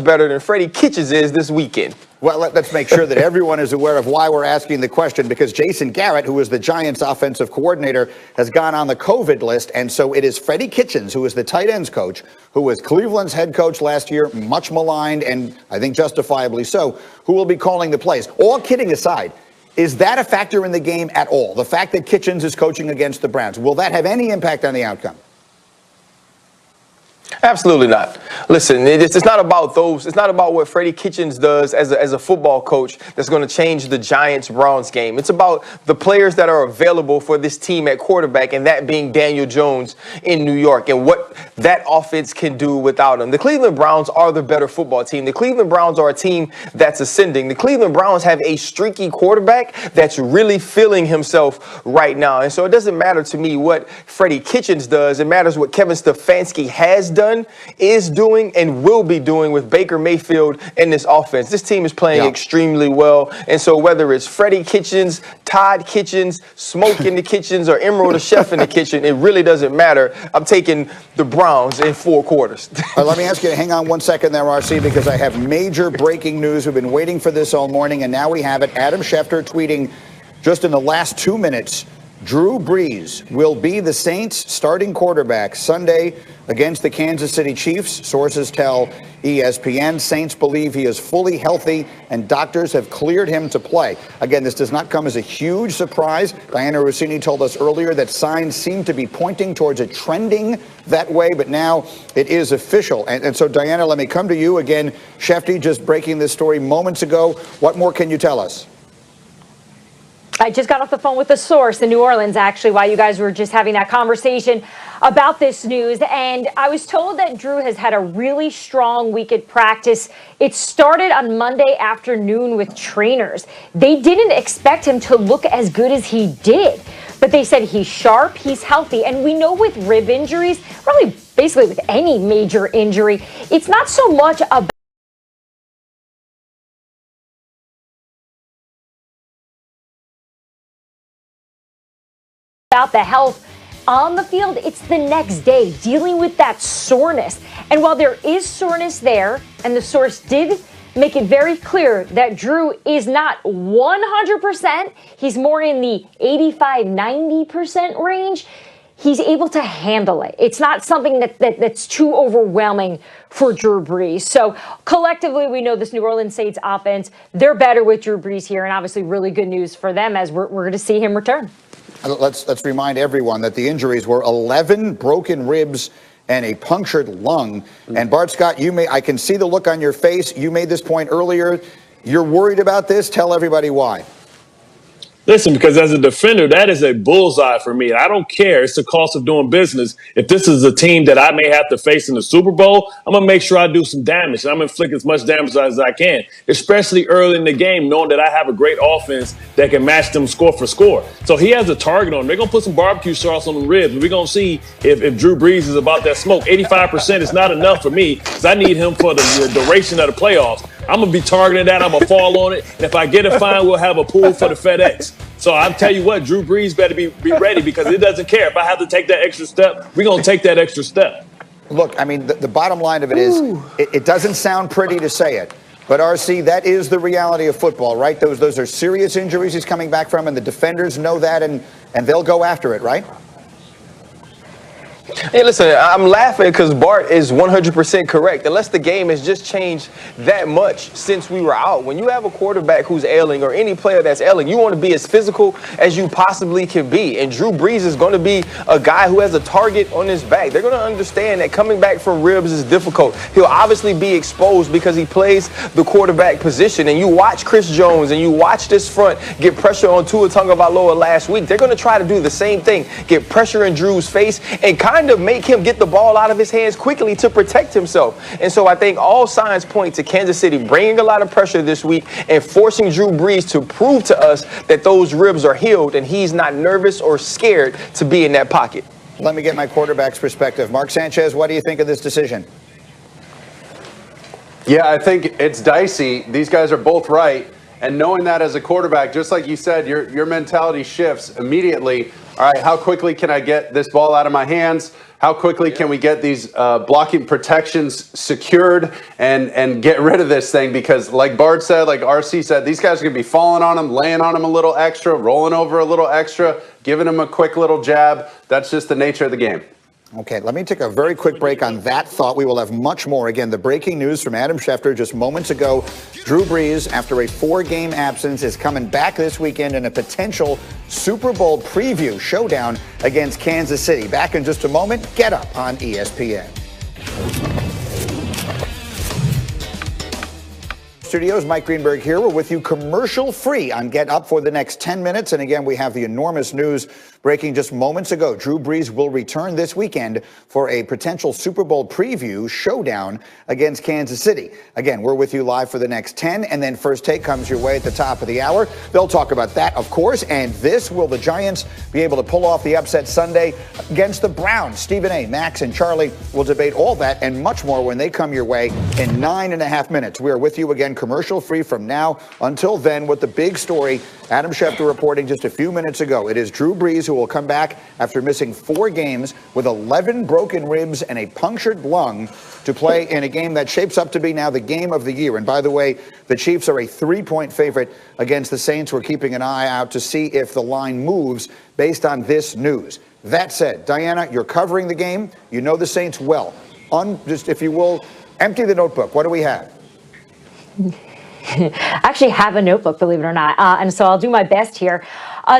better than Freddie Kitchens is this weekend. Well, let's make sure that everyone is aware of why we're asking the question, because Jason Garrett, who is the Giants' offensive coordinator, has gone on the COVID list. And so it is Freddie Kitchens, who is the tight ends coach, who was Cleveland's head coach last year, much maligned, and I think justifiably so, who will be calling the plays. All kidding aside, is that a factor in the game at all? The fact that Kitchens is coaching against the Browns, will that have any impact on the outcome? Absolutely not. Listen, it's not about those. It's not about what Freddie Kitchens does as a football coach that's going to change the Giants-Browns game. It's about the players that are available for this team at quarterback, and that being Daniel Jones in New York, and what that offense can do without him. The Cleveland Browns are the better football team. The Cleveland Browns are a team that's ascending. The Cleveland Browns have a streaky quarterback that's really feeling himself right now. And so it doesn't matter to me what Freddie Kitchens does. It matters what Kevin Stefanski has done, is doing, and will be doing with Baker Mayfield in this offense. This team is playing extremely well. And so whether it's Freddie Kitchens, Todd Kitchens, Smoke in the Kitchens, or Emerald the Chef in the kitchen, it really doesn't matter. I'm taking the Browns in 4 quarters. Let me ask you to hang on 1 second there, RC, because I have major breaking news. We've been waiting for this all morning, and now we have it. Adam Schefter tweeting just in the last 2 minutes, Drew Brees will be the Saints' starting quarterback Sunday against the Kansas City Chiefs. Sources tell ESPN Saints believe he is fully healthy and doctors have cleared him to play. Again, this does not come as a huge surprise. Diana Rossini told us earlier that signs seem to be pointing towards it trending that way, but now it is official. And so, Diana, let me come to you again. Shefty just breaking this story moments ago. What more can you tell us? I just got off the phone with a source in New Orleans, actually, while you guys were just having that conversation about this news. And I was told that Drew has had a really strong week at practice. It started on Monday afternoon with trainers. They didn't expect him to look as good as he did, but they said he's sharp, he's healthy. And we know with rib injuries, probably basically with any major injury, it's not so much about the health on the field, it's the next day dealing with that soreness. And while there is soreness there, and the source did make it very clear that Drew is not 100%, he's more in the 85-90% range, he's able to handle it. It's not something that's too overwhelming for Drew Brees. So collectively, we know this New Orleans Saints offense, they're better with Drew Brees here, and obviously really good news for them as we're going to see him return. Let's remind everyone that the injuries were 11 broken ribs and a punctured lung. And Bart Scott, I can see the look on your face. You made this point earlier. You're worried about this. Tell everybody why. Listen, because as a defender, that is a bullseye for me. I don't care. It's the cost of doing business. If this is a team that I may have to face in the Super Bowl, I'm going to make sure I do some damage. I'm going to inflict as much damage as I can, especially early in the game, knowing that I have a great offense that can match them score for score. So he has a target on him. They're going to put some barbecue sauce on the ribs. We're going to see if Drew Brees is about that smoke. 85% is not enough for me because I need him for the duration of the playoffs. I'm going to be targeting that. I'm going to fall on it. And if I get it fine, we'll have a pool for the FedEx. So I'll tell you what, Drew Brees better be ready because it doesn't care. If I have to take that extra step, we're going to take that extra step. Look, I mean, the bottom line of it is it doesn't sound pretty to say it. But, RC, that is the reality of football, right? Those are serious injuries he's coming back from, and the defenders know that, and they'll go after it, right? Hey, listen, I'm laughing because Bart is 100% correct. Unless the game has just changed that much since we were out. When you have a quarterback who's ailing or any player that's ailing, you want to be as physical as you possibly can be. And Drew Brees is going to be a guy who has a target on his back. They're going to understand that coming back from ribs is difficult. He'll obviously be exposed because he plays the quarterback position. And you watch Chris Jones and you watch this front get pressure on Tua Tagovailoa last week. They're going to try to do the same thing, get pressure in Drew's face and kind of make him get the ball out of his hands quickly to protect himself. And so I think all signs point to Kansas City bringing a lot of pressure this week and forcing Drew Brees to prove to us that those ribs are healed and he's not nervous or scared to be in that pocket. Let me get my quarterback's perspective. Mark Sanchez, what do you think of this decision? Yeah, I think it's dicey. These guys are both right. And knowing that as a quarterback, just like you said, your mentality shifts immediately. All right, how quickly can I get this ball out of my hands? How quickly can we get these blocking protections secured and get rid of this thing? Because like Bart said, like RC said, these guys are going to be falling on him, laying on him a little extra, rolling over a little extra, giving him a quick little jab. That's just the nature of the game. Okay, let me take a very quick break on that thought. We will have much more. Again, the breaking news from Adam Schefter just moments ago. Drew Brees, after a 4-game absence, is coming back this weekend in a potential Super Bowl preview showdown against Kansas City. Back in just a moment. Get Up on ESPN. Studios, Mike Greenberg here. We're with you commercial free on Get Up for the next 10 minutes. And again, we have the enormous news breaking just moments ago. Drew Brees will return this weekend for a potential Super Bowl preview showdown against Kansas City. Again, we're with you live for the next 10, and then First Take comes your way at the top of the hour. They'll talk about that, of course, and this: will the Giants be able to pull off the upset Sunday against the Browns? Stephen A., Max, and Charlie will debate all that and much more when they come your way in 9.5 minutes. We are with you again commercial free from now until then with the big story Adam Schefter reporting just a few minutes ago. It is Drew Brees who will come back after missing 4 games with 11 broken ribs and a punctured lung to play in a game that shapes up to be now the game of the year. And by the way, the Chiefs are a 3-point favorite against the Saints. We're keeping an eye out to see if the line moves based on this news. That said, Diana, you're covering the game. You know the Saints well. Just, if you will, empty the notebook. What do we have? I actually have a notebook, believe it or not, and so I'll do my best here.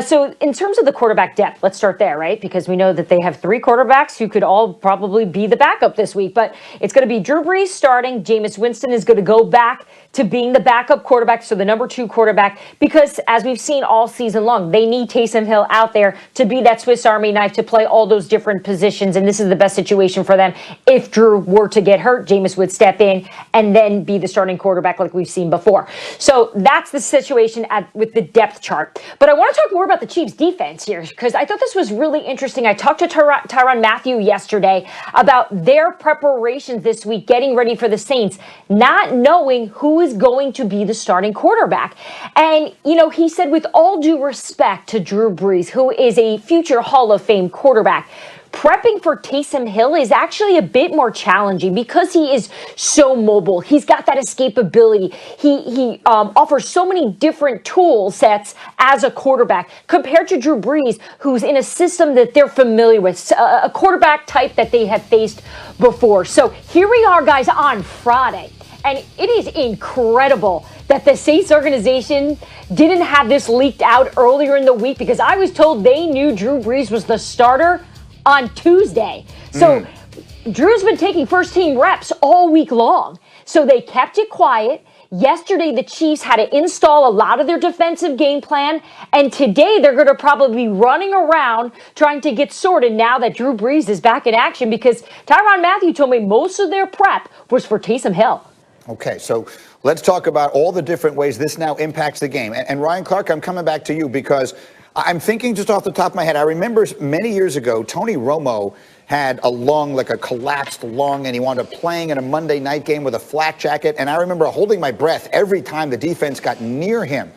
So in terms of the quarterback depth, let's start there, right? Because we know that they have 3 quarterbacks who could all probably be the backup this week. But it's going to be Drew Brees starting. Jameis Winston is going to go back to being the backup quarterback, so the number 2 quarterback, because as we've seen all season long, they need Taysom Hill out there to be that Swiss Army knife to play all those different positions, and this is the best situation for them. If Drew were to get hurt, Jameis would step in and then be the starting quarterback like we've seen before. So that's the situation with the depth chart. But I want to talk more about the Chiefs defense here, because I thought this was really interesting. I talked to Tyrann Mathieu yesterday about their preparations this week, getting ready for the Saints, not knowing who is going to be the starting quarterback. And, you know, he said, with all due respect to Drew Brees, who is a future Hall of Fame quarterback, prepping for Taysom Hill is actually a bit more challenging because he is so mobile. He's got that escapability. He offers so many different tool sets as a quarterback compared to Drew Brees, who's in a system that they're familiar with, a quarterback type that they have faced before. So here we are, guys, on Friday, and it is incredible that the Saints organization didn't have this leaked out earlier in the week, because I was told they knew Drew Brees was the starter on Tuesday. So Drew's been taking first team reps all week long. So they kept it quiet. Yesterday, the Chiefs had to install a lot of their defensive game plan. And today, they're going to probably be running around trying to get sorted now that Drew Brees is back in action, because Tyrann Mathieu told me most of their prep was for Taysom Hill. Okay, so let's talk about all the different ways this now impacts the game. And Ryan Clark, I'm coming back to you, because I'm thinking just off the top of my head, I remember many years ago, Tony Romo had a lung, like a collapsed lung, and he wound up playing in a Monday night game with a flak jacket. And I remember holding my breath every time the defense got near him,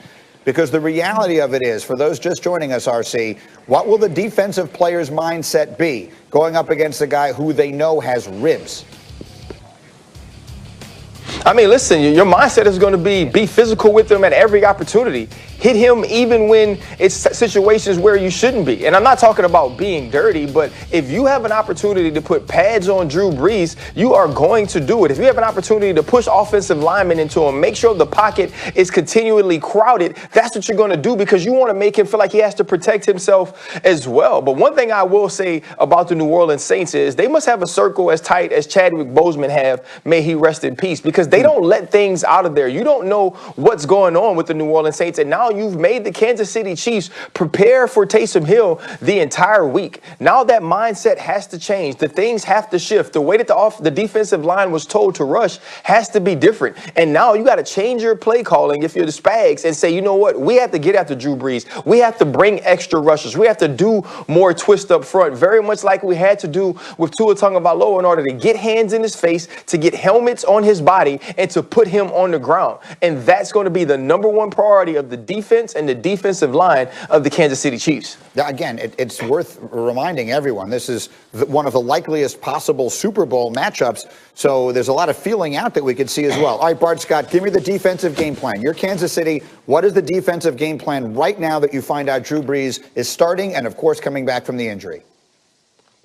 because the reality of it is, for those just joining us, RC, what will the defensive player's mindset be going up against a guy who they know has ribs? I mean, listen, your mindset is going to be physical with him at every opportunity. Hit him even when it's situations where you shouldn't be. And I'm not talking about being dirty, but if you have an opportunity to put pads on Drew Brees, you are going to do it. If you have an opportunity to push offensive linemen into him, make sure the pocket is continually crowded, that's what you're going to do, because you want to make him feel like he has to protect himself as well. But one thing I will say about the New Orleans Saints is they must have a circle as tight as Chadwick Boseman have, may he rest in peace, because they don't let things out of there. You don't know what's going on with the New Orleans Saints, and now you've made the Kansas City Chiefs prepare for Taysom Hill the entire week. Now that mindset has to change. The things have to shift. The way that the defensive line was told to rush has to be different. And now you got to change your play calling if you're the Spags and say, you know what, we have to get after Drew Brees. We have to bring extra rushers. We have to do more twist up front, very much like we had to do with Tua Tagovailoa in order to get hands in his face, to get helmets on his body, and to put him on the ground. And that's going to be the number one priority of the defense defense and the defensive line of the Kansas City Chiefs. Yeah, again, it's worth reminding everyone this is one of the likeliest possible Super Bowl matchups. So there's a lot of feeling out that we could see as well. All right, Bart Scott, give me the defensive game plan. You're Kansas City. What is the defensive game plan right now that you find out Drew Brees is starting and, of course, coming back from the injury?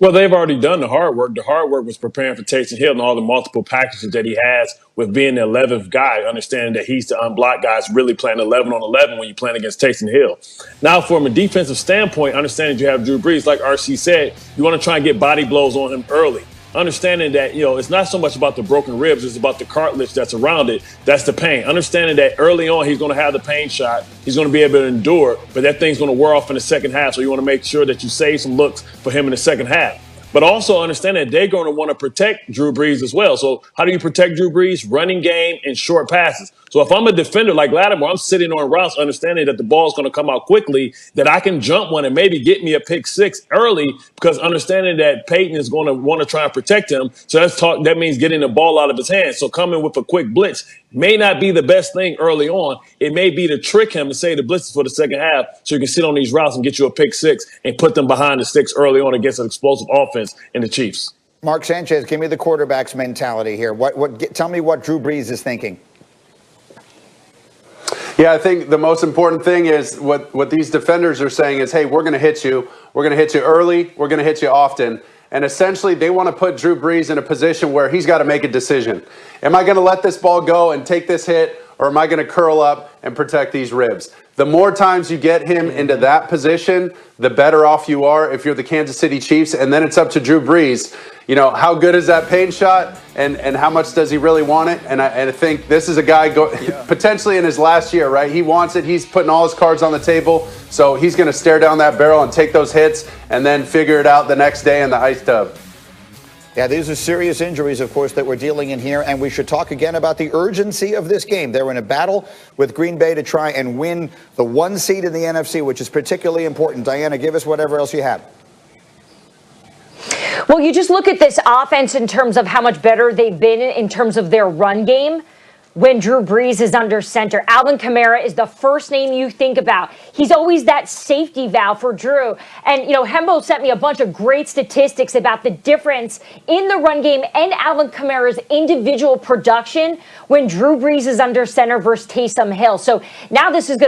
Well, they've already done the hard work. The hard work was preparing for Taysom Hill and all the multiple packages that he has with being the 11th guy, understanding that he's the unblocked guy, is really playing 11 on 11 when you're playing against Taysom Hill. Now, from a defensive standpoint, understanding you have Drew Brees, like RC said, you want to try and get body blows on him early. Understanding that, it's not so much about the broken ribs, it's about the cartilage that's around it. That's the pain. Understanding that early on, he's going to have the pain shot. He's going to be able to endure, but that thing's going to wear off in the second half. So you want to make sure that you save some looks for him in the second half. But also understand that they're going to want to protect Drew Brees as well. So how do you protect Drew Brees? Running game and short passes. So if I'm a defender like Lattimore, I'm sitting on routes understanding that the ball's going to come out quickly, that I can jump one and maybe get me a pick six early because understanding that Peyton is going to want to try and protect him. So that means getting the ball out of his hands. So coming with a quick blitz may not be the best thing early on. It may be to trick him and say the blitz is for the second half so you can sit on these routes and get you a pick six and put them behind the sticks early on against an explosive offense in the Chiefs. Mark Sanchez, give me the quarterback's mentality here. Tell me what Drew Brees is thinking. Yeah, I think the most important thing is what these defenders are saying is, hey, we're going to hit you. We're going to hit you early. We're going to hit you often. And essentially, they want to put Drew Brees in a position where he's got to make a decision. Am I going to let this ball go and take this hit, or am I going to curl up and protect these ribs? The more times you get him into that position, the better off you are if you're the Kansas City Chiefs. And then it's up to Drew Brees. How good is that pain shot, and how much does he really want it? And I think this is a guy potentially in his last year, right? He wants it. He's putting all his cards on the table. So he's going to stare down that barrel and take those hits and then figure it out the next day in the ice tub. Yeah, these are serious injuries, of course, that we're dealing in here, and we should talk again about the urgency of this game. They're in a battle with Green Bay to try and win the 1 seed in the NFC, which is particularly important. Diana, give us whatever else you have. Well, you just look at this offense in terms of how much better they've been in terms of their run game when Drew Brees is under center. Alvin Kamara is the first name you think about. He's always that safety valve for Drew. And, Hembo sent me a bunch of great statistics about the difference in the run game and Alvin Kamara's individual production when Drew Brees is under center versus Taysom Hill. So now this is going to